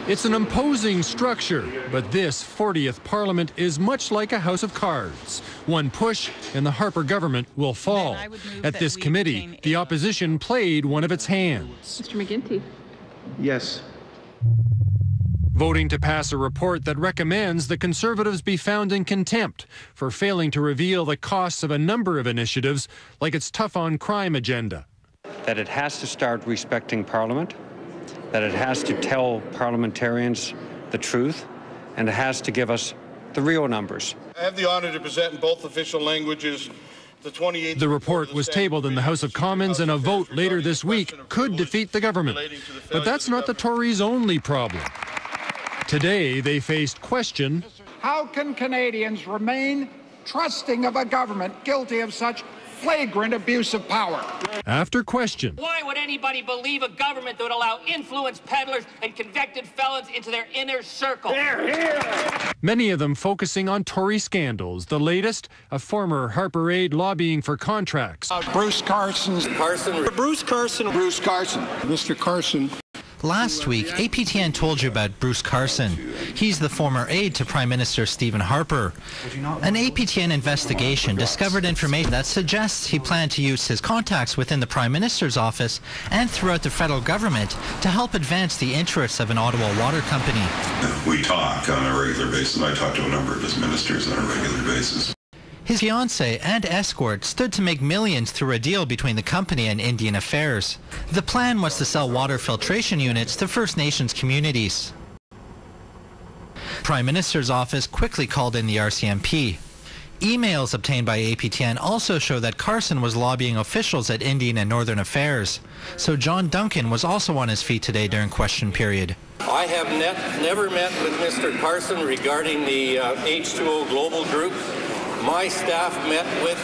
It's an imposing structure, but this 40th Parliament is much like a house of cards. One push and the Harper government will fall. At this committee, the opposition played one of its hands. Mr. McGuinty. Yes. Voting to pass a report that recommends the Conservatives be found in contempt for failing to reveal the costs of a number of initiatives, like its tough-on-crime agenda. That it has to start respecting Parliament, that it has to tell parliamentarians the truth, and it has to give us the real numbers. I have the honor to present in both official languages the 28th. The report was tabled in the House of Commons, and a vote later this week could defeat the government. But that's not the Tories' only problem. Today, they faced question. How can Canadians remain trusting of a government guilty of such flagrant abuse of power? After question. Why would anybody believe a government that would allow influenced peddlers and convicted felons into their inner circle? Many of them focusing on Tory scandals. The latest, a former Harper aide lobbying for contracts. Bruce Carson. Bruce Carson. Mr. Carson. Last week, APTN told you about Bruce Carson. He's the former aide to Prime Minister Stephen Harper. An APTN investigation discovered information that suggests he planned to use his contacts within the Prime Minister's office and throughout the federal government to help advance the interests of an Ottawa water company. We talk on a regular basis. I talk to a number of his ministers on a regular basis. His fiancée and escort stood to make millions through a deal between the company and Indian Affairs. The plan was to sell water filtration units to First Nations communities. Prime Minister's office quickly called in the RCMP. Emails obtained by APTN also show that Carson was lobbying officials at Indian and Northern Affairs. So John Duncan was also on his feet today during question period. I have never met with Mr. Carson regarding the H2O Global Group. My staff met with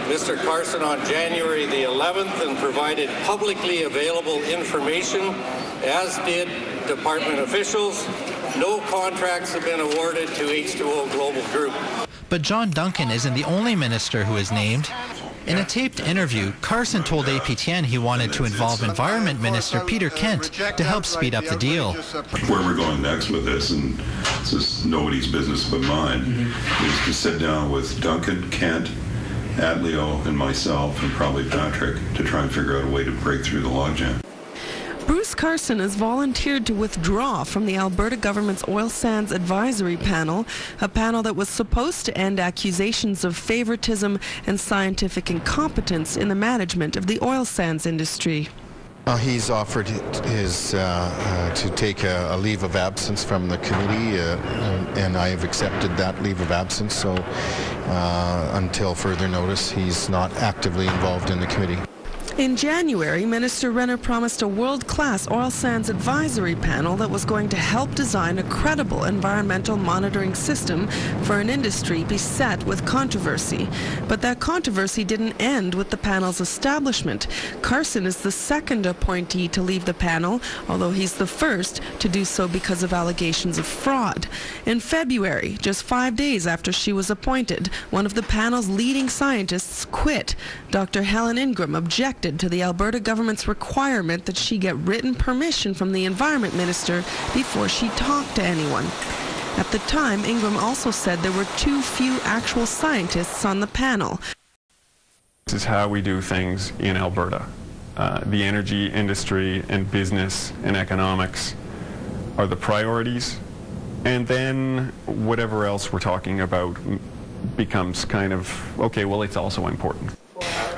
Mr. Carson on January the 11th and provided publicly available information, as did department officials. No contracts have been awarded to H2O Global Group. But John Duncan isn't the only minister who is named. In a taped interview, Carson told APTN he wanted to involve Environment Minister Peter Kent to help speed up the deal. Where we're going next with this, and this is nobody's business but mine, is to sit down with Duncan, Kent, Atleo, and myself, and probably Patrick, to try and figure out a way to break through the logjam. Bruce Carson has volunteered to withdraw from the Alberta government's oil sands advisory panel, a panel that was supposed to end accusations of favoritism and scientific incompetence in the management of the oil sands industry. He's offered to take a leave of absence from the committee, and I have accepted that leave of absence, so until further notice, he's not actively involved in the committee. In January, Minister Renner promised a world-class oil sands advisory panel that was going to help design a credible environmental monitoring system for an industry beset with controversy. But that controversy didn't end with the panel's establishment. Carson is the second appointee to leave the panel, although he's the first to do so because of allegations of fraud. In February, just 5 days after she was appointed, one of the panel's leading scientists quit. Dr. Helen Ingram objected to the Alberta government's requirement that she get written permission from the Environment Minister before she talked to anyone. At the time, Ingram also said there were too few actual scientists on the panel. This is how we do things in Alberta. The energy industry and business and economics are the priorities, and then whatever else we're talking about becomes kind of, okay, well, it's also important.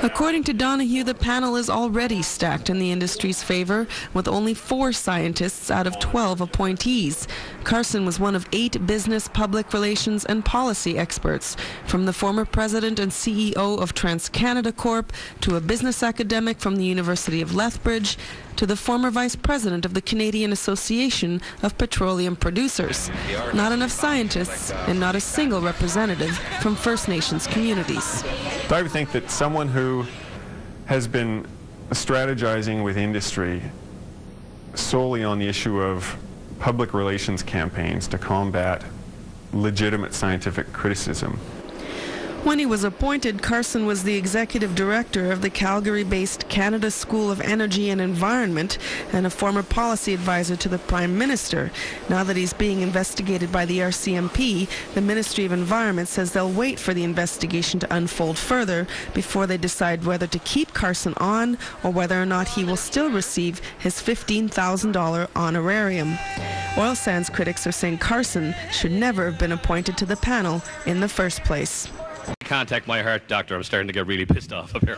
According to Donahue, the panel is already stacked in the industry's favor, with only 4 scientists out of 12 appointees. Carson was one of 8 business, public relations, and policy experts, from the former president and CEO of TransCanada Corp to a business academic from the University of Lethbridge to the former vice president of the Canadian Association of Petroleum Producers. Not enough scientists and not a single representative from First Nations communities. I would think that someone who has been strategizing with industry solely on the issue of public relations campaigns to combat legitimate scientific criticism When he was appointed, Carson was the executive director of the Calgary-based Canada School of Energy and Environment and a former policy advisor to the Prime Minister. Now that he's being investigated by the RCMP, the Ministry of Environment says they'll wait for the investigation to unfold further before they decide whether to keep Carson on or whether or not he will still receive his $15,000 honorarium. Oil sands critics are saying Carson should never have been appointed to the panel in the first place. Contact my heart doctor. I'm starting to get really pissed off up here.